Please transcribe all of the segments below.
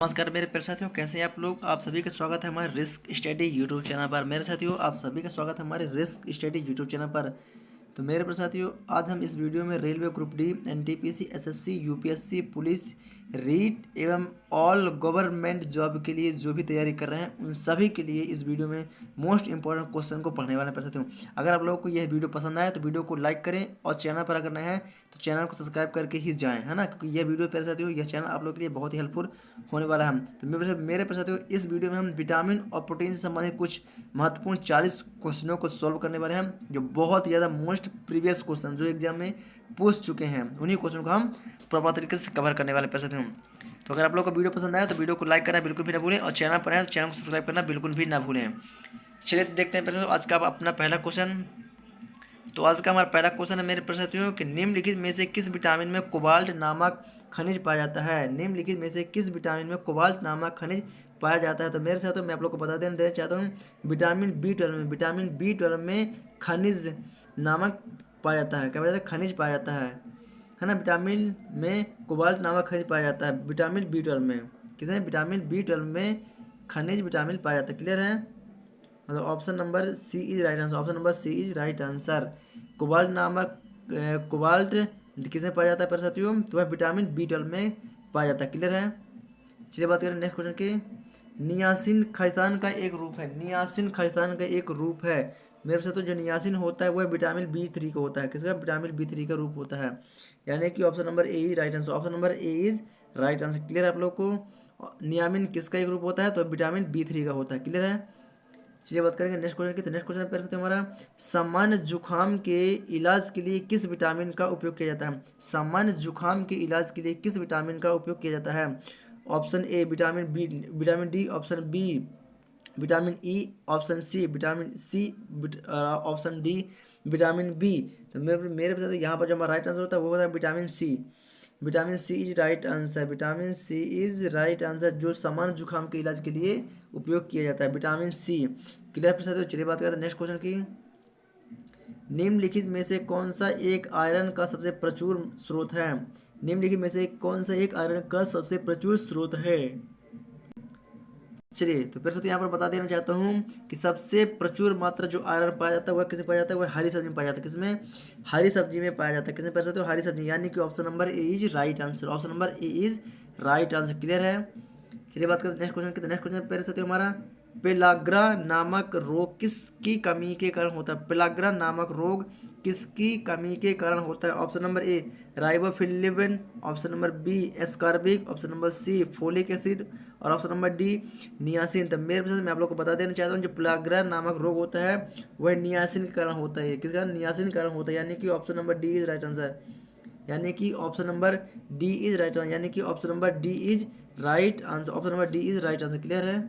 नमस्कार मेरे प्यारे साथियों, कैसे हैं आप लोग। आप सभी का स्वागत है हमारे रिस्क स्टडी यूट्यूब चैनल पर। मेरे साथियों, आप सभी का स्वागत है हमारे रिस्क स्टडी यूट्यूब चैनल पर। तो मेरे प्यारे साथियों, आज हम इस वीडियो में railway group D, NTPC, SSC, UPSC, police, REET एवं ऑल गवर्नमेंट जॉब के लिए जो भी तैयारी कर रहे हैं उन सभी के लिए इस वीडियो में मोस्ट इंपॉर्टेंट क्वेश्चन को पढ़ने वाले प्यारे साथियों। अगर आप लोगों को यह वीडियो पसंद आए तो वीडियो को लाइक करें और चैनल पर अगर नए हैं तो चैनल को सब्सक्राइब करके ही जाएं, है ना, क्योंकि यह वीडियो प्यारे साथियों, यह चैनल आप लोग के लिए बहुत ही हेल्पफुल होने वाला है। तो मेरे प्यारे साथियों, इस वीडियो में हम विटामिन और प्रोटीन से संबंधित कुछ महत्वपूर्ण 40 क्वेश्चनों को सॉल्व करने वाले हैं, जो बहुत ही ज़्यादा मोस्ट प्रीवियस क्वेश्चन जो एग्जाम में पूछ चुके हैं, उन्हीं क्वेश्चन को हम प्रॉपर तरीके से कवर करने वाले प्यारे साथियों। तो अगर आप लोग को वीडियो पसंद आया तो वीडियो को लाइक करना बिल्कुल भी ना भूलें, और चैनल पर आए तो चैनल को सब्सक्राइब करना बिल्कुल भी ना भूलें। चलिए देखते हैं पहले तो आज का अपना पहला क्वेश्चन। तो आज का हमारा पहला क्वेश्चन है मेरे प्यारे साथियों कि निम्नलिखित में से किस विटामिन में कोबाल्ट नामक खनिज पाया जाता है। निम्नलिखित में से किस विटामिन में कोबाल्ट नामक खनिज पाया जाता है। तो मेरे साथियों, मैं आप लोग को बता देना चाहता हूँ, विटामिन बी 12 में खनिज नामक पाया जाता है। क्या पाया जाता है? खनिज पाया जाता है ना। विटामिन में कोबाल्ट नामक खनिज पाया जाता है विटामिन बी 12 में। किसमें? विटामिन बी 12 में खनिज विटामिन पाया जाता है। क्लियर है? मतलब option number C is right answer. Option number C is right answer. Cobalt नामक कोबाल्ट किसमें पाया जाता है प्यारे साथियों? तो वह विटामिन बी 12 में पाया जाता है। क्लियर है? चलिए बात करें नेक्स्ट क्वेश्चन की। नियासिन खैतान का एक रूप है। नियासिन खैतान का एक रूप है मेरे साथ। तो जो नियासिन होता है वह विटामिन बी 3 का होता है। किसका? विटामिन बी 3 का रूप होता है। यानी कि option number A is right answer. Option number A is right answer. Clear है आप लोग को? नियामिन किसका एक रूप होता है? तो विटामिन बी 3 का होता है। क्लियर है? चलिए बात करेंगे नेक्स्ट क्वेश्चन की। तो नेक्स्ट क्वेश्चन पढ़ सकते हैं हमारा, सामान्य जुखाम के इलाज के लिए किस विटामिन का उपयोग किया जाता है। सामान्य जुखाम के इलाज के लिए किस विटामिन का उपयोग किया जाता है? Option A vitamin D, option B vitamin E, option C vitamin C, option D vitamin B. तो मेरे पास तो यहाँ पर जो हमारा राइट आंसर होता है वो होता है vitamin C. Vitamin C is right answer. Vitamin C is right answer, जो सामान्य जुकाम के इलाज के लिए उपयोग किया जाता है, विटामिन सी। क्लियर प्रसाद? तो चलिए बात करते हैं नेक्स्ट क्वेश्चन की। निम्नलिखित में से कौन सा एक आयरन का सबसे प्रचुर स्रोत है। निम्नलिखित में से कौन सा एक आयरन का सबसे प्रचुर स्रोत है। चलिए तो फिर से तो यहाँ पर बता देना चाहता हूँ कि सबसे प्रचुर मात्रा जो आयरन पाया जाता है वह किसमें पाया जाता है? वह हरी सब्जी में पाया जाता है। किसमें? हरी सब्जी में पाया जाता है। किसमें पाया जाता है? हरी सब्जी, यानी कि option number A is right answer. Option number A is right answer. Clear है? चलिए बात करते हैं नेक्स्ट क्वेश्चन की। नेक्स्ट क्वेश्चन फिर से तो हमारा, पेलाग्रा नामक रोग किसकी कमी के कारण होता है। पेलाग्रा नामक रोग किसकी कमी के कारण होता है? Option number A riboflavin, option number B ascorbic, option number C folic acid, और ऑप्शन नंबर डी नियासिन। तो मेरे पास मैं आप लोग को बता देना चाहता हूँ, जो पेलाग्रा नामक रोग होता है वह नियासिन के कारण होता है। किस कारण? नियासिन के कारण होता है, यानी कि option number D is right answer. यानी कि option number D is right answer. यानी कि option number D is right answer. Option number D is right answer. Clear है?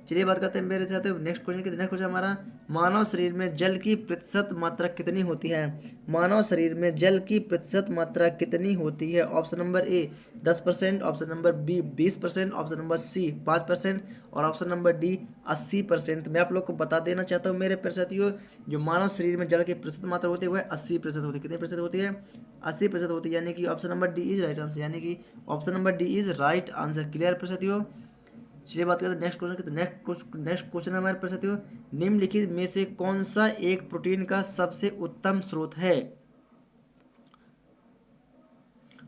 चलिए बात करते हैं मेरे साथ नेक्स्ट क्वेश्चन की। नेक्स्ट क्वेश्चन हमारा, मानव शरीर में जल की प्रतिशत मात्रा कितनी होती है। मानव शरीर में जल की प्रतिशत मात्रा कितनी होती है? Option number A 10%, option number B 20%, option number C 5%, और ऑप्शन नंबर डी 80%। मैं आप लोग को बता देना चाहता हूँ मेरे प्यारे साथियों, जो मानव शरीर में जल की प्रतिशत मात्रा होती है वह 80% होती है। कितनी प्रतिशत होती है? 80% होती है, यानी कि option number D is right answer. यानी कि option number D is right answer. Clear प्यारे साथियों? चलिए बात करते हैं नेक्स्ट क्वेश्चन की। तो नेक्स्ट क्वेश्चन हमारे पास साथियों, निम्नलिखित में से कौन सा एक प्रोटीन का सबसे उत्तम स्रोत है।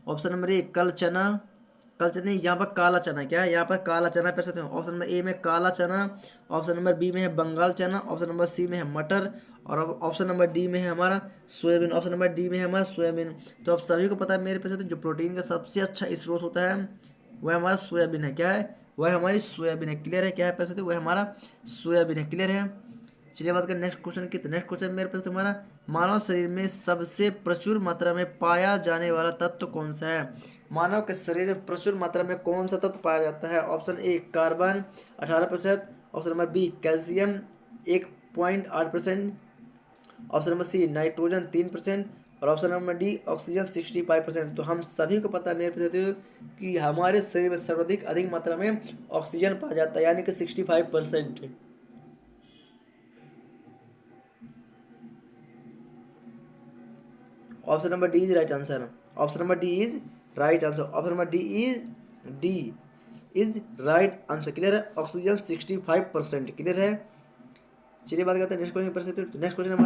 ऑप्शन नंबर ए कल चना, कल चना यहाँ पर काला चना, क्या है यहाँ पर? काला चना पढ़ सकते हैं। ऑप्शन नंबर ए में काला चना, ऑप्शन नंबर बी में है बंगाल चना, ऑप्शन नंबर सी में है मटर, और अब ऑप्शन नंबर डी में है हमारा सोयाबीन। ऑप्शन नंबर डी में है हमारा सोयाबीन। तो आप सभी को पता है मेरे पास जो प्रोटीन का सबसे अच्छा स्रोत होता है वह हमारा सोयाबीन है। क्या है? वह हमारी सोयाबीन है। क्लियर है? क्या है पैसे? वह हमारा सोयाबीन है। क्लियर है? चलिए बात करें नेक्स्ट क्वेश्चन की। तो नेक्स्ट क्वेश्चन मेरे पास तुम्हारा, मानव शरीर में सबसे प्रचुर मात्रा में पाया जाने वाला तत्व कौन सा है। मानव के शरीर में प्रचुर मात्रा में कौन सा तत्व पाया जाता है? Option A carbon 18%, option number B calcium 1.8%, option number C nitrogen 3%, और ऑप्शन नंबर डी ऑक्सीजन 65%। तो हम सभी को पता है मेरे साथियों कि हमारे शरीर में सर्वाधिक अधिक मात्रा में ऑक्सीजन पाया जाता है, यानी कि 65%। Option number D is right answer. Option number D is right answer. Option number D is D is right answer. Clear है। ऑक्सीजन 65%। क्लियर है। चलिए बात करते हैं नेक्स्ट क्वेश्चन पर। तो नेक्स्ट क्वेश्चन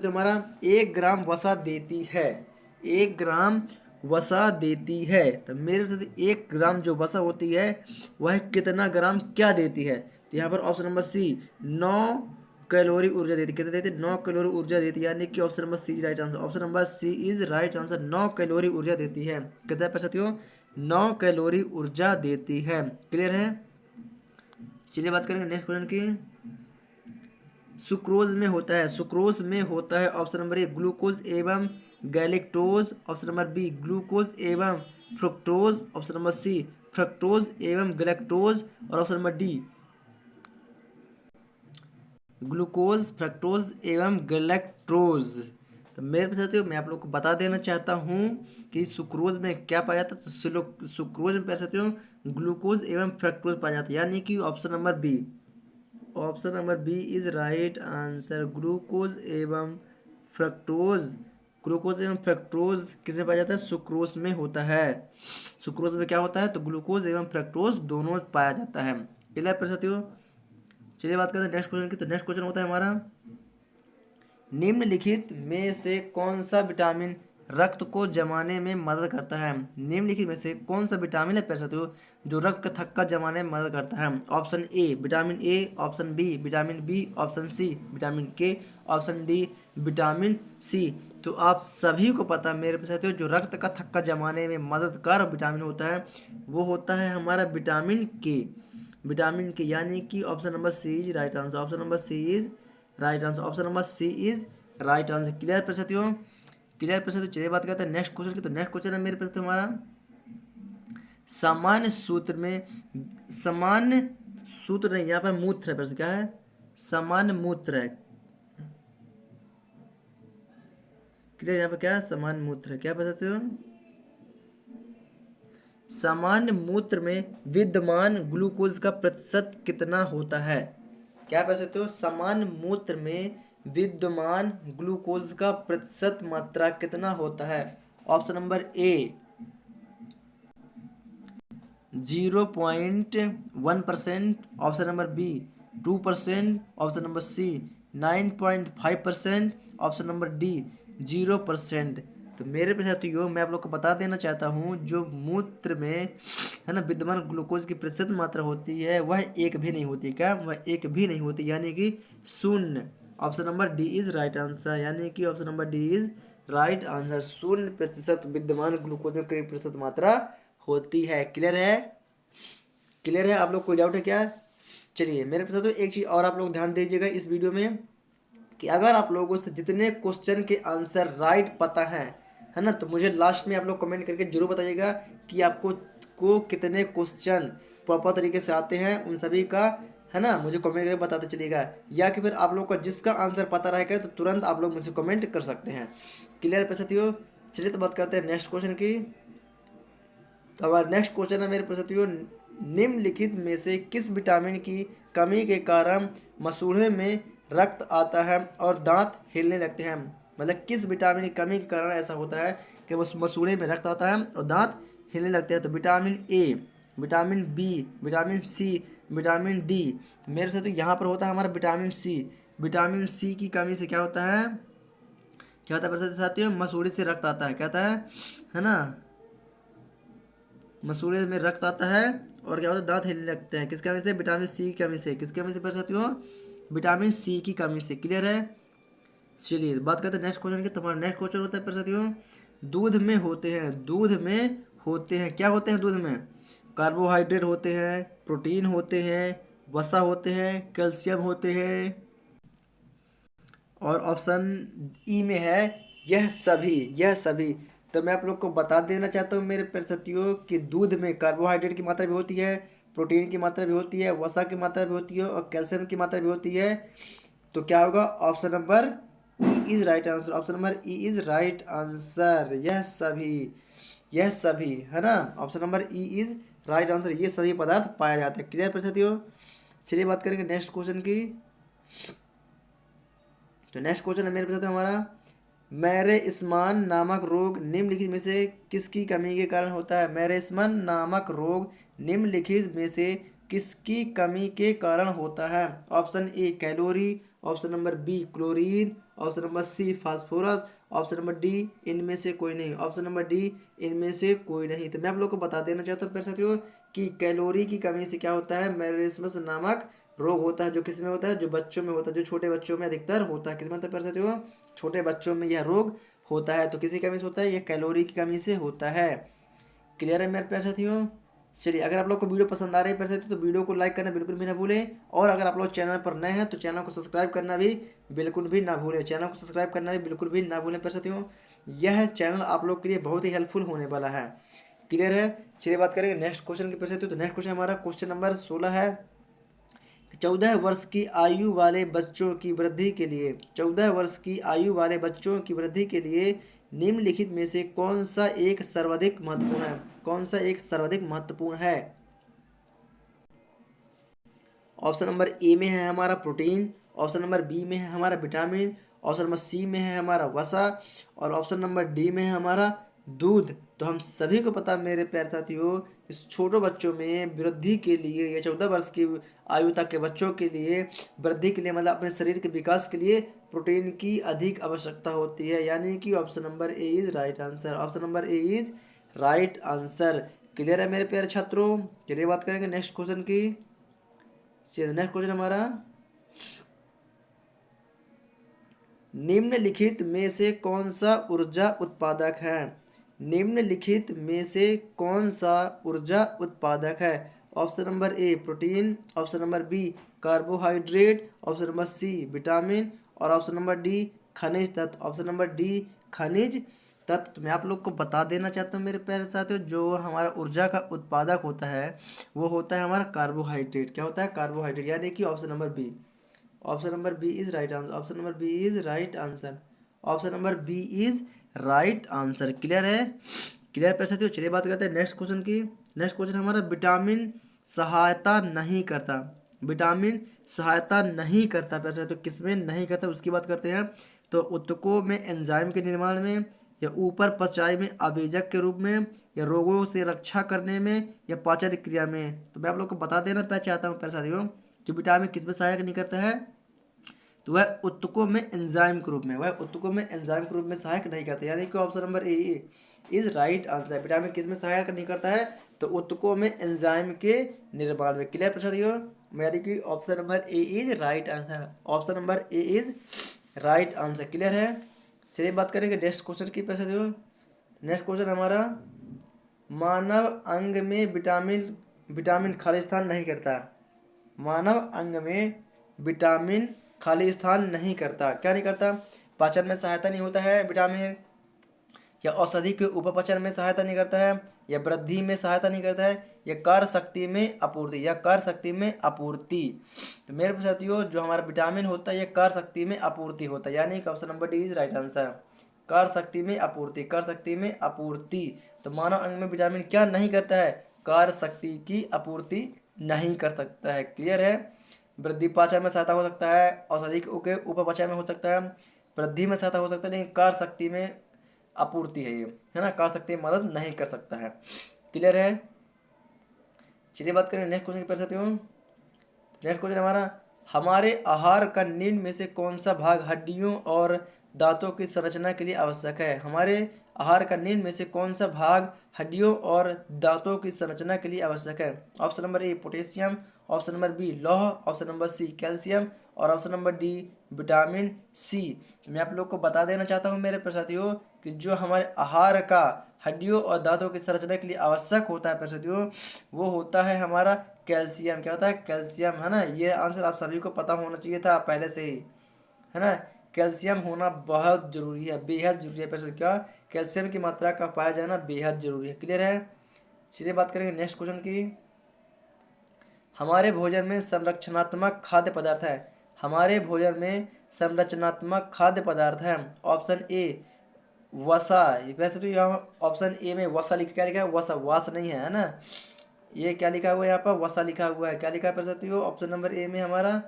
पर हमारा 1 ग्राम वसा देती है, 1 ग्राम वसा देती है। तो मेरे से 1 ग्राम जो वसा होती है वह कितना ग्राम क्या देती है? तो यहाँ पर ऑप्शन नंबर सी 9 कैलोरी ऊर्जा देती। कितना देती है? 9 कैलोरी ऊर्जा देती है, यानी कि option number C right answer. Option number C is right answer. 9 calorie ऊर्जा देती है। कितना प्रतिशत हो? 9 कैलोरी ऊर्जा देती है। क्लियर है। चलिए बात करेंगे नेक्स्ट क्वेश्चन की। सुक्रोज में होता है, सुक्रोज में होता है ऑप्शन नंबर ए ग्लूकोज एवं galactose, option number B glucose एवं fructose, option number C fructose एवं गैलेक्टोज, और option number D glucose fructose एवं गैलेक्ट्रोज। तो मेरे पास मैं आप लोग को बता देना चाहता हूँ कि सुक्रोज में क्या पाया जाता है। तो सुक्रोज में पाया जाता हूँ ग्लूकोज एवं फ्रक्टोज पाया जाता है, यानी कि option number B, option number B is right answer. Glucose एवं फ्रक्टोज, ग्लूकोज एवं फ्रक्टोज किसमें पाया जाता है? सुक्रोज में होता है। सुक्रोज में क्या होता है? तो ग्लूकोज एवं फ्रक्टोज दोनों पाया जाता है। क्लियर पर साथियों। चलिए बात करते हैं नेक्स्ट क्वेश्चन की। तो नेक्स्ट क्वेश्चन होता है हमारा निम्नलिखित में से कौन सा विटामिन रक्त को जमाने में मदद करता है? निम्नलिखित में से कौन सा विटामिन है पैर साथियों जो रक्त का थक्का जमाने में मदद करता है? Option A vitamin A, option B vitamin B, option C vitamin K, option D vitamin C. तो आप सभी को पता मेरे पैर साथियों जो रक्त का थक्का जमाने में मददगार विटामिन होता है वो होता है हमारा विटामिन के। विटामिन के, यानी कि option number C is right answer. Option number C is right answer. Option number C is right answer. Clear पर साथियों। क्लियर पर साथियों। चलिए बात करते हैं नेक्स्ट क्वेश्चन की। तो नेक्स्ट क्वेश्चन है मेरे पास हमारा सामान्य सूत्र में, सामान्य सूत्र नहीं, यहाँ पर मूत्र है। प्रश्न क्या है? सामान्य मूत्र है। क्लियर। यहाँ पर क्या है? सामान्य मूत्र है। क्या बता हो? सामान्य मूत्र में विद्यमान ग्लूकोज का प्रतिशत कितना होता है? क्या पढ़ सकते हो? सामान्य मूत्र में विद्यमान ग्लूकोज का प्रतिशत मात्रा कितना होता है? Option number A 0.1%, option number B 2%, option number C 9.5%, option number D 0%। तो मेरे साथियों मैं आप लोग को बता देना चाहता हूँ जो मूत्र में है ना विद्यमान ग्लूकोज की प्रतिशत मात्रा होती है वह एक भी नहीं होती। क्या? वह एक भी नहीं होती, यानी कि 0। Option number D is right answer, यानी कि option number D is right answer. 0% विद्यमान ग्लूकोज में कितनी प्रतिशत मात्रा होती है? क्लियर है। क्लियर है। आप लोग कोई डाउट है क्या? चलिए मेरे पास तो एक चीज़ और आप लोग ध्यान दीजिएगा इस वीडियो में कि अगर आप लोगों से जितने क्वेश्चन के आंसर राइट पता है ना, तो मुझे लास्ट में आप लोग कमेंट करके जरूर बताइएगा कि आपको कितने क्वेश्चन प्रॉपर तरीके से आते हैं। उन सभी का है ना मुझे कमेंट करके बताते चलिएगा, या कि फिर आप लोग का जिसका आंसर पता रहेगा तो तुरंत आप लोग मुझे कमेंट कर सकते हैं। क्लियर पे साथियों। चलिए तो बात करते हैं नेक्स्ट क्वेश्चन की। तो हमारा नेक्स्ट क्वेश्चन है मेरे साथियों निम्नलिखित में से किस विटामिन की कमी के कारण मसूड़े में रक्त आता है और दांत हिलने लगते हैं? मतलब किस विटामिन की कमी के कारण ऐसा होता है कि मसूड़े में रक्त आता है और दांत हिलने लगते हैं? तो vitamin A, vitamin B, vitamin C, vitamin D. तो मेरे से तो यहाँ पर होता है हमारा विटामिन सी। विटामिन सी की कमी से क्या होता है? क्या होता है साथियों? मसूड़े से रक्त आता है। क्या आता है ना? मसूड़े में रक्त आता है और क्या होता है? दांत हिलने लगते हैं। किसकी कमी से? विटामिन सी की कमी से। किसकी कमी से पढ़ सकते हो? विटामिन सी की कमी से। क्लियर है। चलिए बात करते हैं नेक्स्ट क्वेश्चन की। तुम्हारा नेक्स्ट क्वेश्चन होता है पढ़ सकते हो दूध में होते हैं, दूध में होते हैं, क्या होते हैं दूध में? कार्बोहाइड्रेट होते हैं, प्रोटीन होते हैं, वसा होते हैं, कैल्शियम होते हैं, और ऑप्शन ई में है यह सभी, यह सभी। तो मैं आप लोग को बता देना चाहता हूँ मेरे प्यारे साथियों कि दूध में कार्बोहाइड्रेट की मात्रा भी होती है, प्रोटीन की मात्रा भी होती है, वसा की मात्रा भी होती है और कैल्शियम की मात्रा भी होती है। तो क्या होगा? Option number E is right answer. Option number E is right answer. यह सभी, यह सभी है ना। Option number E is right answer. ये सभी पदार्थ पाया जाता है। क्लियर प्यारे साथियों। चलिए बात करेंगे नेक्स्ट क्वेश्चन की। तो नेक्स्ट क्वेश्चन है मेरे पास हमारा मैरेस्मान नामक रोग निम्नलिखित में से किसकी कमी के कारण होता है? मैरेस्मान नामक रोग निम्नलिखित में से किसकी कमी के कारण होता है? Option A calorie, option number B chlorine, option number C phosphorus, option number D इनमें से कोई नहीं, ऑप्शन नंबर डी इनमें से कोई नहीं। तो मैं आप लोग को बता देना चाहता हूँ प्यारे साथियों कि कैलोरी की कमी से क्या होता है? मैरेस्मस नामक रोग होता है, जो किस में होता है? जो बच्चों में होता है, जो छोटे बच्चों में अधिकतर होता है। किस में होता है प्यारे साथियों? छोटे बच्चों में यह रोग होता है। तो किसी कमी से होता है? यह कैलोरी की कमी से होता है। क्लियर है मेरे प्यारे साथियों? चलिए, अगर आप लोग को वीडियो पसंद आ रही है प्यारे साथियों तो वीडियो को लाइक करना बिल्कुल भी ना भूलें, और अगर आप लोग चैनल पर नए हैं तो चैनल को सब्सक्राइब करना भी बिल्कुल भी ना भूलें। चैनल को सब्सक्राइब करना भी बिल्कुल भी ना भूलें प्यारे साथियों। यह चैनल आप लोग के लिए बहुत ही हेल्पफुल होने वाला है। क्लियर है? चलिए बात करेंगे नेक्स्ट क्वेश्चन की प्यारे साथियों। तो नेक्स्ट क्वेश्चन हमारा क्वेश्चन नंबर 16 है। 14 वर्ष की आयु वाले बच्चों की वृद्धि के लिए 14 वर्ष की आयु वाले बच्चों की वृद्धि के लिए निम्नलिखित में से कौन सा एक सर्वाधिक महत्वपूर्ण है? कौन सा एक सर्वाधिक महत्वपूर्ण है? ऑप्शन नंबर ए में है हमारा प्रोटीन, ऑप्शन नंबर बी में है हमारा विटामिन, ऑप्शन नंबर सी में है हमारा वसा, और ऑप्शन नंबर डी में है हमारा दूध। तो हम सभी को पता मेरे प्यारे साथियों, इस छोटे बच्चों में वृद्धि के लिए या 14 वर्ष की आयु तक के बच्चों के लिए वृद्धि के लिए मतलब अपने शरीर के विकास के लिए प्रोटीन की अधिक आवश्यकता होती है, यानी कि option number A is right answer. Option number A is right answer. Clear है मेरे प्यारे छात्रों? चलिए बात करेंगे नेक्स्ट क्वेश्चन की। नेक्स्ट क्वेश्चन हमारा, निम्नलिखित में से कौन सा ऊर्जा उत्पादक है? निम्नलिखित में से कौन सा ऊर्जा उत्पादक है? Option number A protein, option number B carbohydrate, option number C vitamin, और ऑप्शन नंबर डी खनिज तत्व। ऑप्शन नंबर डी खनिज तत्व। तो मैं आप लोग को बता देना चाहता हूँ मेरे प्यारे साथियों, जो हमारा ऊर्जा का उत्पादक होता है वो होता है हमारा कार्बोहाइड्रेट। क्या होता है? कार्बोहाइड्रेट, यानी कि option number B. Option number B is right answer. Option number B is right answer. Option number B is right answer. Clear है? क्लियर पैसे साथियों? चलिए बात करते हैं नेक्स्ट क्वेश्चन की। नेक्स्ट क्वेश्चन हमारा, विटामिन सहायता नहीं करता। विटामिन सहायता नहीं करता पैसे साथियों, किसमें नहीं करता उसकी बात करते हैं। तो उत्तकों में एंजाइम के निर्माण में, या ऊपर पचाई में आवेजक के रूप में, या रोगों से रक्षा करने में, या पाचन क्रिया में। तो मैं आप लोग को बता देना चाहता हूँ पैसे साथियों कि विटामिन किसमें सहायक नहीं करता है? तो वह उत्तकों में एंजाइम के रूप में, वह उत्तकों में एंजाइम के रूप में सहायक नहीं करता, यानी कि option number A is right answer. Vitamin किस में सहायक नहीं करता है? तो उत्तकों में एंजाइम के निर्माण में। क्लियर प्रश्न दियो, यानी कि option number A is right answer. Option number A is right answer. Clear है? चलिए बात करेंगे नेक्स्ट क्वेश्चन की पैसा दियो। नेक्स्ट क्वेश्चन हमारा, मानव अंग में विटामिन विटामिन खाली स्थान नहीं करता। मानव अंग में विटामिन खाली स्थान नहीं करता। क्या नहीं करता? पाचन में सहायता नहीं होता है विटामिन, या औषधि के उपपचन में सहायता नहीं करता है, या वृद्धि में सहायता नहीं करता है, या कार्य शक्ति में आपूर्ति, या कार्य शक्ति में आपूर्ति। तो मेरे साथियों, जो हमारा विटामिन होता है यह कार्य शक्ति में आपूर्ति होता है, यानी कि option number D is right answer. कार्य शक्ति में आपूर्ति, कार्य शक्ति में आपूर्ति। तो मानव अंग में विटामिन क्या नहीं करता है? कार्य शक्ति की आपूर्ति नहीं कर सकता है। क्लियर है? वृद्धि पाचन में सहायता हो सकता है, औषधि के उपपचय में हो सकता है, वृद्धि में सहायता हो सकता है, लेकिन कार्य शक्ति में आपूर्ति है ये, है ना, कार्य शक्ति में मदद नहीं कर सकता है। क्लियर है? चलिए बात करें नेक्स्ट क्वेश्चन की पढ़ सकते हो। नेक्स्ट क्वेश्चन हमारा, हमारे आहार का निम्न में से कौन सा भाग हड्डियों और दांतों की संरचना के लिए आवश्यक है? हमारे आहार का निम्न में से कौन सा भाग हड्डियों और दांतों की संरचना के लिए आवश्यक है? Option number A potassium, option number B लौह, ऑप्शन नंबर सी कैल्शियम, और option number D vitamin C. मैं आप लोग को बता देना चाहता हूँ मेरे साथियों कि जो हमारे आहार का हड्डियों और दांतों की संरचना के लिए आवश्यक होता है साथियों, वो होता है हमारा कैल्शियम। क्या होता है? कैल्शियम, है ना। ये आंसर आप सभी को पता होना चाहिए था पहले से ही, है ना। कैल्शियम होना बहुत जरूरी है, बेहद जरूरी है पैसे। क्या? कैल्शियम की मात्रा का पाया जाना बेहद जरूरी है। क्लियर है? चलिए बात करेंगे नेक्स्ट क्वेश्चन की। हमारे भोजन में संरक्षणात्मक खाद्य पदार्थ है। हमारे भोजन में संरचनात्मक खाद्य पदार्थ है। ऑप्शन ए वसा, वैसे तो यहाँ ऑप्शन ए में वसा लिखा, क्या लिखा है? वसा, वास नहीं है, है ना। ये क्या लिखा हुआ है यहाँ पर? वसा लिखा हुआ है। क्या लिखा है साथियों? ऑप्शन नंबर ए में हमारा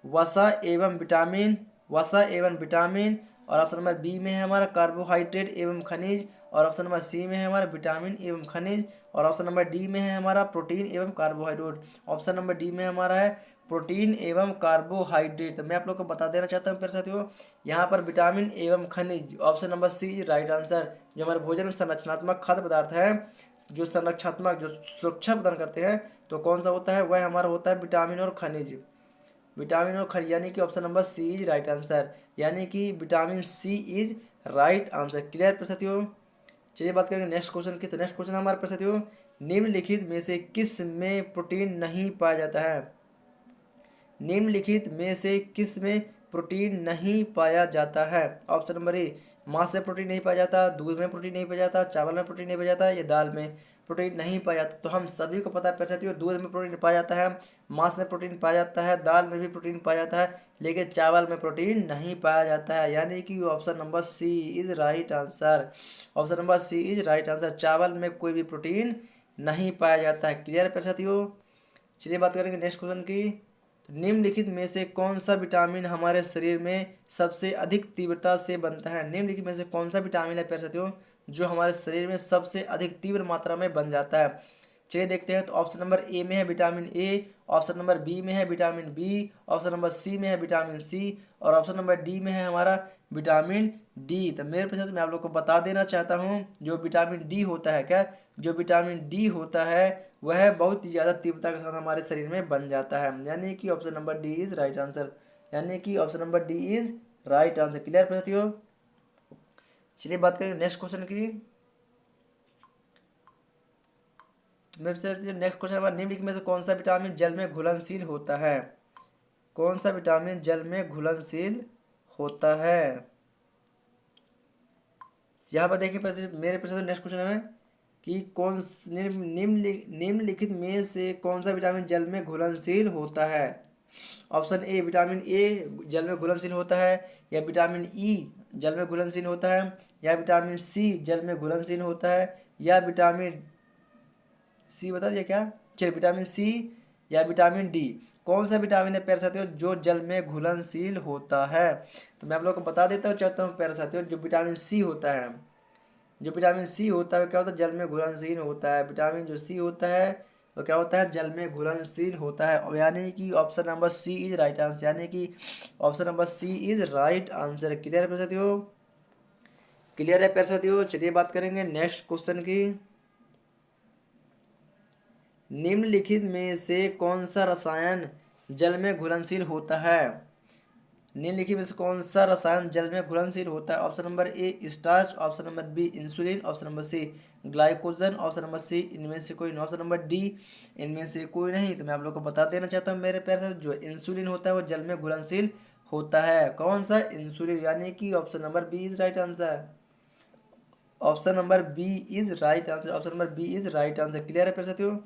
वसा एवं विटामिन, वसा एवं विटामिन, और ऑप्शन नंबर बी में है हमारा कार्बोहाइड्रेट एवं खनिज, और ऑप्शन नंबर सी में है हमारा विटामिन एवं खनिज, और ऑप्शन नंबर डी में है हमारा प्रोटीन एवं कार्बोहाइड्रेट। ऑप्शन नंबर डी में हमारा है प्रोटीन एवं कार्बोहाइड्रेट। तो मैं आप लोग को बता देना चाहता हूँ प्यारे साथियों, यहाँ पर विटामिन एवं खनिज, option number C is right answer. जो हमारे भोजन में संरचनात्मक खाद्य पदार्थ है, जो संरक्षात्मक, जो सुरक्षा प्रदान करते हैं, तो कौन सा होता है, वह हमारा होता है विटामिन और खनिज। विटामिन और खनिज, यानी कि option number C is right answer, यानी कि vitamin C is right answer. Clear प्यारे साथियों। चलिए बात करेंगे नेक्स्ट क्वेश्चन की। तो नेक्स्ट क्वेश्चन हमारे प्यारे साथियों, निम्नलिखित में से किस में प्रोटीन नहीं पाया जाता है। निम्नलिखित में से किस में प्रोटीन नहीं पाया जाता है। ऑप्शन नंबर ए, मांस में प्रोटीन नहीं पाया जाता, दूध में प्रोटीन नहीं पाया जाता, चावल में प्रोटीन नहीं पाया जाता, या दाल में प्रोटीन नहीं पाया जाता। तो हम सभी को पता है प्यारे साथियों, दूध में प्रोटीन पाया जाता है, मांस में प्रोटीन पाया जाता है, दाल में भी प्रोटीन पाया जाता है, लेकिन चावल में प्रोटीन नहीं पाया जाता है, यानी कि option number C is right answer. Option number C is right answer, चावल में कोई भी प्रोटीन नहीं पाया जाता है। क्लियर है प्यारे साथियों। चलिए बात करेंगे नेक्स्ट क्वेश्चन की। तो निम्नलिखित में से कौन सा विटामिन हमारे शरीर में सबसे अधिक तीव्रता से बनता है। निम्नलिखित में से कौन सा विटामिन है प्यारे साथियों, जो हमारे शरीर में सबसे अधिक तीव्र मात्रा में बन जाता है। चलिए देखते हैं। तो ऑप्शन नंबर ए में है vitamin A, option number B में है vitamin B, option number C में है विटामिन सी, और ऑप्शन नंबर डी में है हमारा विटामिन डी। तो मेरे प्यारे मैं आप लोग को बता देना चाहता हूँ, जो विटामिन डी होता है, क्या जो विटामिन डी होता है वह बहुत ही ज़्यादा तीव्रता के साथ हमारे शरीर में बन जाता है, यानी कि option number D is right answer, यानी कि option number D is right answer. Clear साथियों। चलिए बात करेंगे नेक्स्ट क्वेश्चन की। तो मेरे नेक्स्ट क्वेश्चन हमारा, निम्नलिखित में से कौन सा विटामिन जल में घुलनशील होता है। कौन सा विटामिन जल में घुलनशील होता है। यहाँ पर देखिए मेरे प्रश्न नेक्स्ट क्वेश्चन है कि कौन निम्नलिखित में से कौन सा विटामिन जल में घुलनशील होता है। ऑप्शन ए विटामिन ए जल में घुलनशील होता है, या विटामिन ई जल में घुलनशील होता है, या विटामिन सी जल में घुलनशील होता है, या विटामिन सी बता दिया क्या। चलिए विटामिन सी या विटामिन डी, कौन सा विटामिन है प्यारे साथियों जो जल में घुलनशील होता है। तो मैं आप लोग को बता देता हूँ चाहता हूँ प्यारे साथियों, जो विटामिन सी होता है, जो विटामिन सी होता है क्या होता है, जल में घुलनशील होता है। विटामिन जो सी होता है वो क्या होता है, जल में घुलनशील होता है, और यानी कि option number C is right answer, यानी कि option number C is right answer. Clear है प्यारे साथियों। क्लियर है प्यारे साथियों। चलिए बात करेंगे नेक्स्ट क्वेश्चन की। निम्नलिखित में से कौन सा रसायन जल में घुलनशील होता है। निम्नलिखित में से कौन सा रसायन जल में घुलनशील होता है। Option number A starch, option number B insulin, option number C glycogen, option number C इनमें से कोई नहीं, ऑप्शन नंबर डी इनमें से कोई नहीं। तो मैं आप लोग को बता देना चाहता हूँ मेरे प्यारे साथियों, जो इंसुलिन होता है वो जल में घुलनशील होता है। कौन सा, इंसुलिन, यानी कि option number B is right answer. Option number B is right answer, option number B is right answer. Clear है प्यारे साथियों।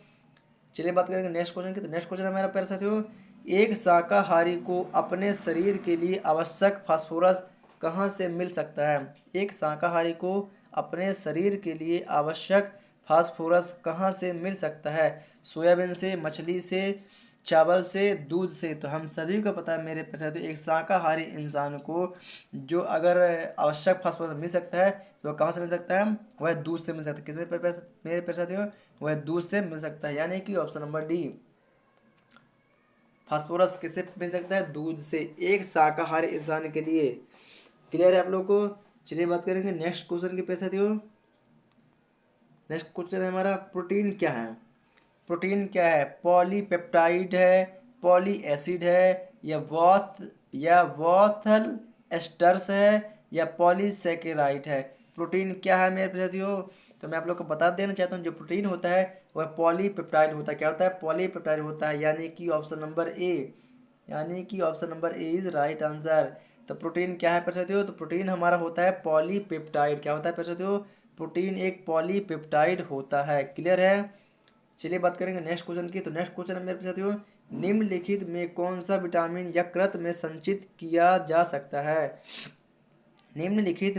चलिए बात करेंगे नेक्स्ट क्वेश्चन की। तो नेक्स्ट क्वेश्चन है मेरा प्यारे साथियों, एक शाकाहारी को अपने शरीर के लिए आवश्यक फास्फोरस कहाँ से मिल सकता है। एक शाकाहारी को अपने शरीर के लिए आवश्यक फास्फोरस कहाँ से मिल सकता है। सोयाबीन से, मछली से, चावल से, दूध से। तो हम सभी को पता है मेरे प्यारे साथियों, एक शाकाहारी इंसान को जो अगर आवश्यक फास्फोरस मिल सकता है तो वह कहाँ से मिल सकता है, वह दूध से मिल सकता है। किससे मेरे प्यारे साथियों, वह दूध से मिल सकता है, यानी कि ऑप्शन नंबर डी, फास्फोरस किससे मिल सकता है, दूध से, एक शाकाहारी इंसान के लिए। क्लियर है आप लोग को। चलिए बात करेंगे नेक्स्ट क्वेश्चन के प्यारे साथियों। नेक्स्ट क्वेश्चन है हमारा, प्रोटीन क्या है। प्रोटीन क्या है, पॉलीपेप्टाइड है, पॉली एसिड है, या वॉथल एस्टर्स है, या पॉलीसेकेराइड है। प्रोटीन क्या है मेरे साथियों। तो मैं आप लोग को बता देना चाहता हूँ, जो प्रोटीन होता है वह पॉलीपेप्टाइड होता है। क्या होता है, पॉलीपेप्टाइड होता है, यानी कि ऑप्शन नंबर ए, यानी कि option number A is right answer. तो प्रोटीन क्या है प्यारे साथियों, तो प्रोटीन हमारा होता है पॉलीपेप्टाइड। क्या होता है प्यारे साथियों, प्रोटीन एक पॉलीपेप्टाइड होता है। क्लियर है। चलिए बात करेंगे नेक्स्ट क्वेश्चन की। तो नेक्स्ट क्वेश्चन है मेरे साथियों, निम्नलिखित में कौन सा विटामिन यकृत में संचित किया जा सकता है। निम्नलिखित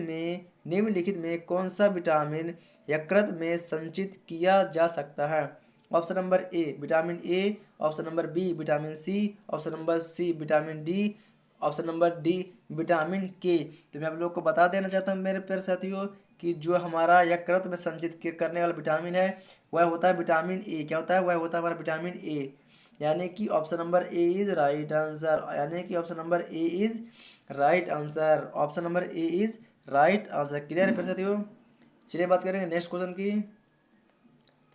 में कौन सा विटामिन यकृत में संचित किया जा सकता है। Option number A vitamin A, option number B vitamin C, option number C vitamin D, option number D vitamin K. तो मैं आप लोग को बता देना चाहता हूँ मेरे प्यारे साथियों कि जो हमारा यकृत में संचित करने वाला विटामिन है वह होता है विटामिन ए। क्या होता है? वह होता है हमारा विटामिन ए। यानी कि option number A is right answer. यानी कि option number A is right answer. Option number A is right answer. Clear है प्यारे साथियों? चलिए बात करेंगे नेक्स्ट क्वेश्चन की।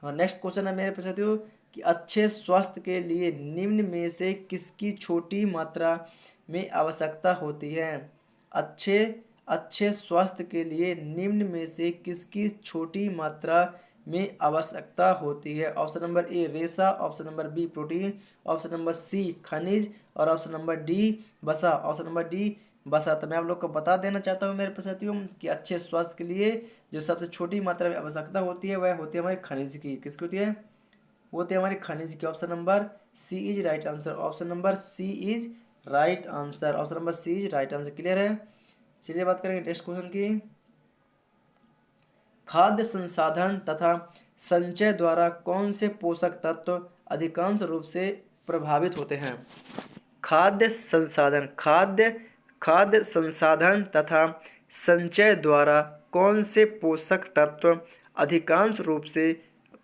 तो नेक्स्ट क्वेश्चन है मेरे प्यारे साथियों कि अच्छे स्वास्थ्य के लिए निम्न में से किसकी छोटी मात्रा में आवश्यकता होती है? अच्छे अच्छे स्वास्थ्य के लिए निम्न में से किसकी छोटी मात्रा में आवश्यकता होती है? ऑप्शन नंबर ए रेशा, option number B protein, option number C खनिज और ऑप्शन नंबर डी वसा। ऑप्शन नंबर डी वसा। तो मैं आप लोग को बता देना चाहता हूँ मेरे प्यारे साथियों कि अच्छे स्वास्थ्य के लिए जो सबसे छोटी मात्रा में आवश्यकता होती है वह होती है हमारी खनिज की। किसकी होती है? वो होती है हमारी खनिज की। Option number C is right answer. Option number C is right answer. Option number C is right answer. Clear है? चलिए बात करेंगे नेक्स्ट क्वेश्चन की। खाद्य संसाधन तथा संचय द्वारा कौन से पोषक तत्व अधिकांश रूप से प्रभावित होते हैं? खाद्य संसाधन तथा संचय द्वारा कौन से पोषक तत्व अधिकांश रूप से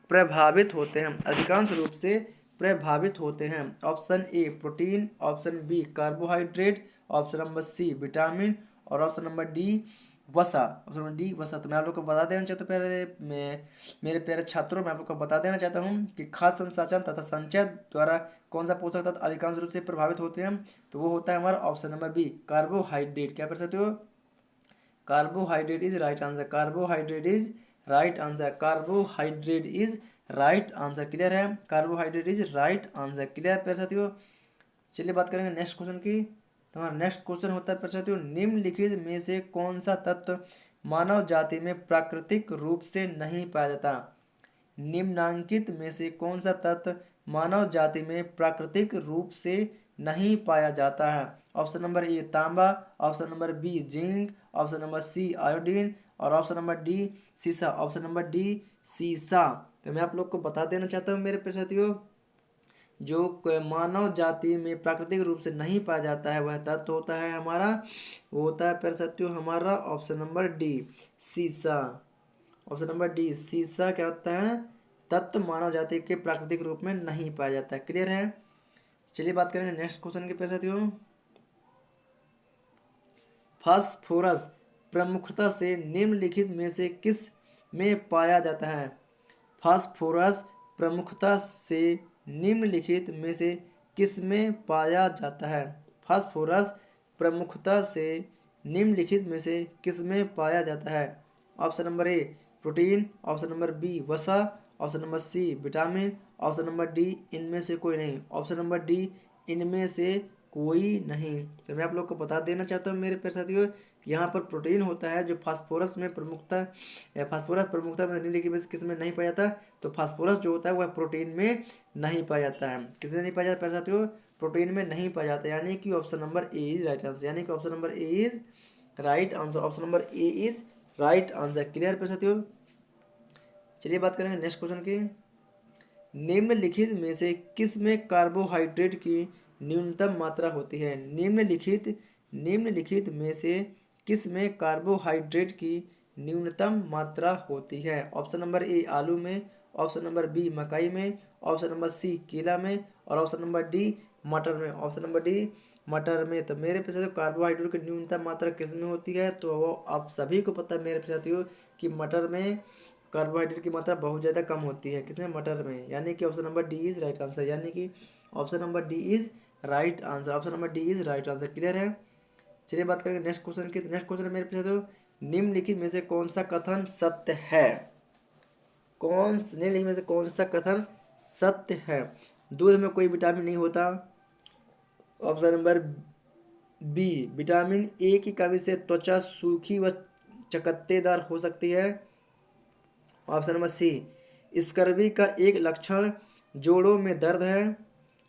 प्रभावित होते हैं? अधिकांश रूप से प्रभावित होते हैं। Option A protein, option B carbohydrate, option number C vitamin और ऑप्शन नंबर डी वसा। ऑप्शन नंबर डी वसा। तो मैं आप लोग को बता देना चाहता हूँ मेरे प्यारे छात्रों, मैं आप लोग को बता देना चाहता हूँ कि खाद्य संसाधन तथा संचय द्वारा कौन सा पोषक तत्व अधिकांश रूप से प्रभावित होते हैं? तो वो होता है हमारा ऑप्शन नंबर बी कार्बोहाइड्रेट। क्या कर सकते हो? Carbohydrate is right answer. Carbohydrate is right answer. Carbohydrate is right answer. Clear है? Carbohydrate is right answer. Clear प्यारे साथियों? चलिए बात करेंगे नेक्स्ट क्वेश्चन की। तो हमारा नेक्स्ट क्वेश्चन होता है प्यारे साथियों निम्नलिखित में से कौन सा तत्व मानव जाति में प्राकृतिक रूप से नहीं पाया जाता? निम्नांकित में से कौन सा तत्व मानव जाति में प्राकृतिक रूप से नहीं पाया जाता है? ऑप्शन नंबर ए तांबा, option number B zinc, option number C iodine और ऑप्शन नंबर डी सीसा। ऑप्शन नंबर डी सीसा। तो मैं आप लोग को बता देना चाहता हूँ मेरे प्यारे साथियों जो मानव जाति में प्राकृतिक रूप से नहीं पाया जाता है वह तत्व होता है हमारा, वो होता है प्यारे साथियों हमारा ऑप्शन नंबर डी सीसा। ऑप्शन नंबर डी सीसा क्या होता है? तत्व मानव जाति के प्राकृतिक रूप में नहीं पाया जाता है। क्लियर है? चलिए बात करेंगे नेक्स्ट क्वेश्चन के प्यारे साथियों। फास्फोरस प्रमुखता से निम्नलिखित में से किस में पाया जाता है? फास्फोरस प्रमुखता से निम्नलिखित में से किस में पाया जाता है? फास्फोरस प्रमुखता से निम्नलिखित में से किस में पाया जाता है? Option number A protein, option number B वसा, option number C vitamin, option number D इनमें से कोई नहीं। ऑप्शन नंबर डी इनमें से कोई नहीं। तो मैं आप लोग को बता देना चाहता हूँ मेरे प्यारे साथियों कि यहाँ पर प्रोटीन होता है जो फास्फोरस में प्रमुखता में निम्नलिखित में से किस में नहीं पाया जाता? तो फास्फोरस जो होता है वह प्रोटीन में नहीं पाया जाता है। किस में नहीं पाया जाता प्यारे साथियों? प्रोटीन में नहीं पाया जाता। यानी कि option number A is right answer. यानी कि option number A is right answer. Option number A is right answer. Clear प्यारे साथियों? चलिए बात करेंगे नेक्स्ट क्वेश्चन की। निम्नलिखित में से किस में कार्बोहाइड्रेट की न्यूनतम मात्रा होती है? निम्नलिखित में से किस में कार्बोहाइड्रेट की न्यूनतम मात्रा होती है? ऑप्शन नंबर ए आलू में, ऑप्शन नंबर बी मकई में, ऑप्शन नंबर सी केला में और ऑप्शन नंबर डी मटर में। ऑप्शन नंबर डी मटर में। तो मेरे पे कार्बोहाइड्रेट की न्यूनतम मात्रा किस में होती है? तो वो आप सभी को पता है मेरे पे साथियों कि मटर में कार्बोहाइड्रेट की मात्रा बहुत ज़्यादा कम होती है। किसमें? मटर में। यानी कि option number D is right answer. यानी कि option number D is right answer. Option number D is right answer. Clear है? चलिए बात करेंगे नेक्स्ट क्वेश्चन की। नेक्स्ट क्वेश्चन मेरे पूछे तो निम्नलिखित में से कौन सा कथन सत्य है? निम्नलिखित में से कौन सा कथन सत्य है? दूध में कोई विटामिन नहीं होता। Option number B vitamin A की कमी से त्वचा सूखी व चकत्तेदार हो सकती है। ऑप्शन नंबर सी स्कर्वी का एक लक्षण जोड़ों में दर्द है।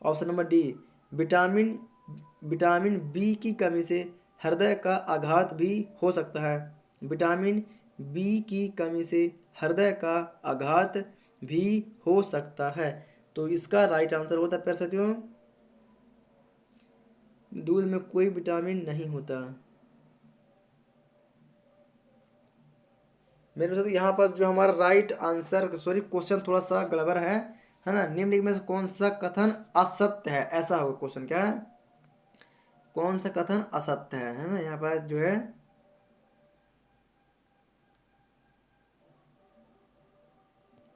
Option number D vitamin B की कमी से हृदय का आघात भी हो सकता है। विटामिन बी की कमी से हृदय का आघात भी हो सकता है। तो इसका राइट आंसर होता है प्यारे साथियों दूध में कोई विटामिन नहीं होता। मेरे साथ यहाँ पर जो हमारा राइट आंसर, सॉरी क्वेश्चन थोड़ा सा गड़बड़ है ना। निम्नलिखित में से कौन सा कथन असत्य है, ऐसा होगा क्वेश्चन। क्या है, कौन सा कथन असत्य है ना। यहाँ पर जो है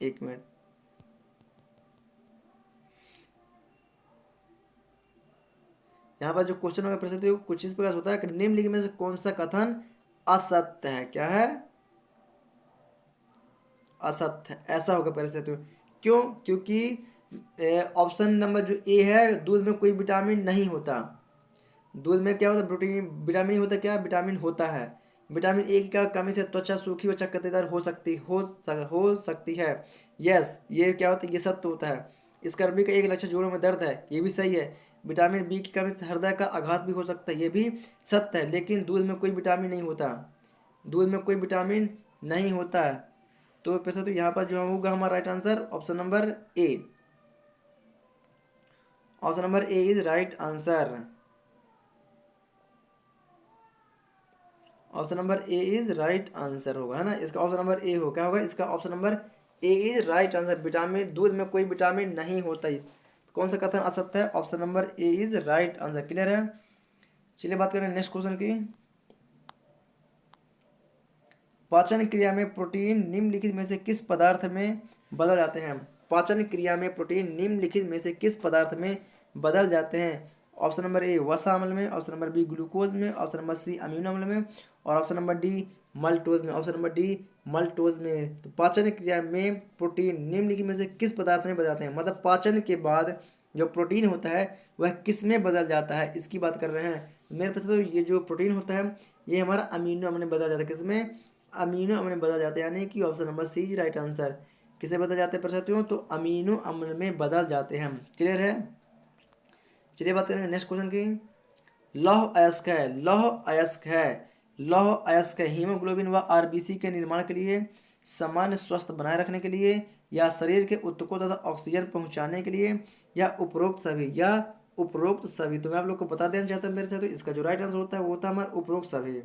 एक मिनट, यहाँ पर जो क्वेश्चन होगा प्रश्न तो कुछ इस प्रकार से होता है कि निम्नलिखित में से कौन सा कथन असत्य है। क्या है, असत्य है, ऐसा होगा परिस्थिति। क्यों, क्योंकि ऑप्शन नंबर जो ए है, दूध में कोई विटामिन नहीं होता। दूध में क्या होता है, प्रोटीन विटामिन ही होता है। क्या विटामिन होता है, विटामिन ए की कमी से त्वचा सूखी व चकत्तेदार हो सकती है। यस, ये क्या होता है, ये सत्य होता है। स्कर्वी का एक लक्षण जोड़ों में दर्द है, ये भी सही है। विटामिन बी की कमी से हृदय का आघात भी हो सकता है, ये भी सत्य है। लेकिन दूध में कोई विटामिन नहीं होता, दूध में कोई विटामिन नहीं होता है। तो पैसा तो यहाँ पर जो होगा हमारा right answer option number A. Option number A is right answer. Option number A is right answer होगा, है ना। इसका ऑप्शन नंबर ए हो, क्या होगा इसका option number A is right answer. Vitamin, दूध में कोई विटामिन नहीं होता ही। कौन सा कथन असत्य है, option number A is right answer. Clear है। चलिए बात करें नेक्स्ट क्वेश्चन की। पाचन क्रिया में प्रोटीन निम्नलिखित में से किस पदार्थ में बदल जाते हैं। पाचन क्रिया में प्रोटीन निम्नलिखित में से किस पदार्थ में बदल जाते हैं। ऑप्शन नंबर ए वसा अम्ल में, ऑप्शन नंबर बी ग्लूकोज में, ऑप्शन नंबर सी अमीनो अम्ल में, और ऑप्शन नंबर डी मल्टोज में। ऑप्शन नंबर डी मल्टोज में। तो पाचन क्रिया में प्रोटीन निम्नलिखित में से किस पदार्थ में बदल जाते हैं, मतलब पाचन के बाद जो प्रोटीन होता है वह किस में बदल जाता है, इसकी बात कर रहे हैं। मेरे पास तो ये जो प्रोटीन होता है ये हमारा अमीनो अम्ल में बदल जाता है। किसमें, अमीनो अम्ल में बदल जाते हैं, यानी कि option number C is right answer. किसे बदल जाते हैं प्रसाथियों, तो अमीनो अम्ल में बदल जाते हैं। क्लियर है। चलिए बात करेंगे नेक्स्ट क्वेश्चन की। लौह अयस्क है, लौह अयस्क है, लौह अयस्क है हीमोग्लोबिन व आरबीसी के निर्माण के लिए, सामान्य स्वास्थ्य बनाए रखने के लिए, या शरीर के ऊतकों तथा ऑक्सीजन पहुंचाने के लिए, या उपरोक्त सभी, या उपरोक्त सभी। तो मैं आप लोग को बता देना चाहता हूँ मेरे साथ, तो इसका जो राइट आंसर होता है वो होता है हमारा उपरोक्त सभी।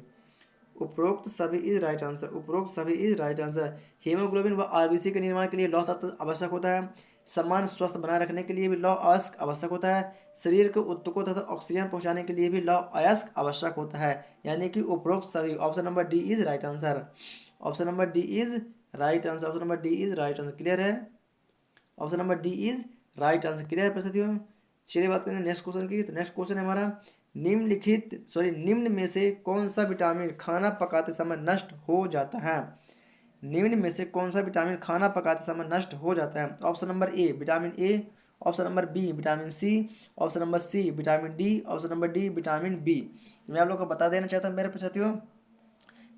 उपरोक्त सभी इज राइट आंसर, उपरोक्त सभी इज राइट आंसर। हीमोग्लोबिन व आरबीसी के निर्माण के लिए लौह तत्व आवश्यक होता है। समान स्वास्थ्य बनाए रखने के लिए भी लौह अयस्क आवश्यक होता है। शरीर के ऊतकों तथा ऑक्सीजन पहुंचाने के लिए भी लौह अयस्क आवश्यक होता है, यानी कि उपरोक्त सभी। Option number D is right answer. Option number D is right answer. Option number D is right answer. Clear है। Option number D is right answer. Clear है प्रस्तुतियों। चलिए बात करेंगे नेक्स्ट क्वेश्चन की। तो नेक्स्ट क्वेश्चन है हमारा, निम्न में से कौन सा विटामिन खाना पकाते समय नष्ट हो जाता है। निम्न में से कौन सा विटामिन खाना पकाते समय नष्ट हो जाता है। Option number A vitamin A, option number B vitamin C, option number C vitamin D, option number D vitamin B. मैं आप लोग को बता देना चाहता हूँ मेरे साथियों,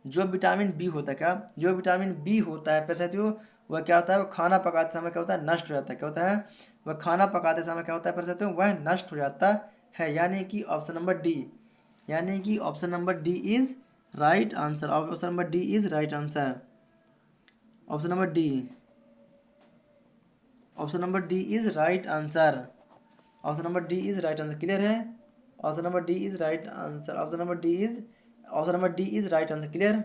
जो विटामिन बी होता है, क्या जो विटामिन बी होता है मेरे साथियों, वह क्या होता है, वह खाना पकाते समय क्या होता है, नष्ट हो जाता है। क्या होता है, वह खाना पकाते समय क्या होता है मेरे साथियों, वह नष्ट हो जाता है, यानी कि ऑप्शन नंबर डी, यानी कि option number D is right answer. Option number D is right answer. Option number D, option number D is right answer. Option number D is right answer. Clear है। Option number D is right answer. Option number D is, option number D is right answer. Clear.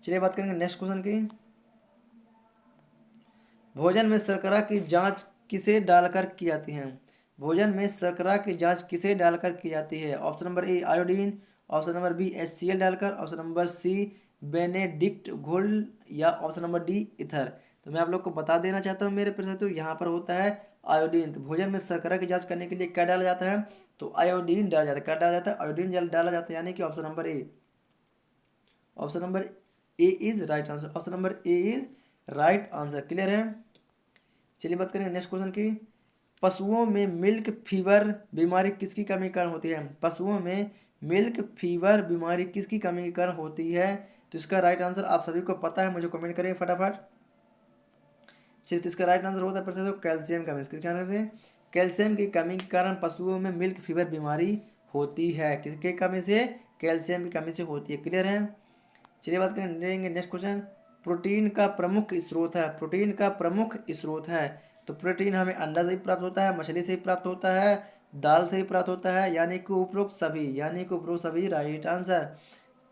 चलिए बात करेंगे next question की। भोजन में शर्करा की जांच किसे डालकर की जाती है। भोजन में शर्करा की जांच किसे डालकर की जाती है। Option number A iodine, option number B HCl डालकर, ऑप्शन नंबर सी बेनेडिक्ट घोल, या ऑप्शन नंबर डी इथर। तो मैं आप लोग को बता देना चाहता हूँ मेरे प्रश्न, तो यहाँ पर होता है आयोडीन। तो भोजन में शर्करा की जांच करने के लिए क्या डाला जाता है, तो आयोडीन डाला जाता है। क्या डाला जाता है, आयोडीन डाला जाता है, यानी कि option number A, option number A is right answer. Option number A is right answer. Clear है। चलिए बात करेंगे नेक्स्ट क्वेश्चन की। पशुओं में मिल्क फीवर बीमारी किसकी कमी के कारण होती है। पशुओं में मिल्क फीवर बीमारी किसकी कमी के कारण होती है। तो इसका राइट आंसर आप सभी को पता है, मुझे कमेंट करें फटाफट। चलिए, तो इसका राइट आंसर होता है तो कैल्शियम कमी। किसके कारण से, कैल्शियम की कमी के कारण पशुओं में मिल्क फीवर बीमारी होती है। किसके कमी से, कैल्शियम की कमी से होती है। क्लियर है। चलिए बात करेंगे नेक्स्ट क्वेश्चन। प्रोटीन का प्रमुख स्रोत है, प्रोटीन का प्रमुख स्रोत है। तो प्रोटीन हमें अंडा से ही प्राप्त होता है, मछली से ही प्राप्त होता है, दाल से ही प्राप्त होता है, यानी कि उपरोक्त सभी, यानी कि उपरोक्त सभी राइट आंसर।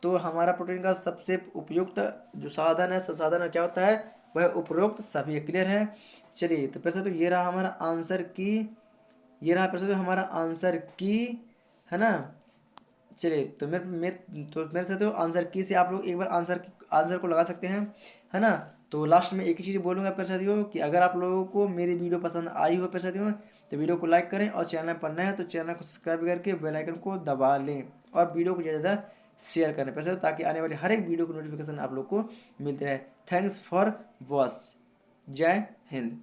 तो हमारा प्रोटीन का सबसे उपयुक्त जो साधन है, संसाधन है, क्या होता है, वह उपरोक्त सभी। क्लियर है। चलिए तो फिर से तो ये रहा हमारा आंसर की, ये रहा फिर से तो हमारा आंसर की, है ना। चलिए तो मेरे से तो आंसर की से आप लोग एक बार आंसर को लगा सकते हैं, है ना। तो लास्ट में एक ही चीज़ बोलूँगा फिर साथियों कि अगर आप लोगों को मेरी वीडियो पसंद आई हो फिर साथियों, तो वीडियो को लाइक करें, और चैनल पर नए हैं तो चैनल को सब्सक्राइब करके बेल आइकन को दबा लें, और वीडियो को ज़्यादा ज़्यादा शेयर करें फिर साथियों, ताकि आने वाली हर एक वीडियो को नोटिफिकेशन आप लोग को मिलते रहे। Thanks for watch. जय हिंद।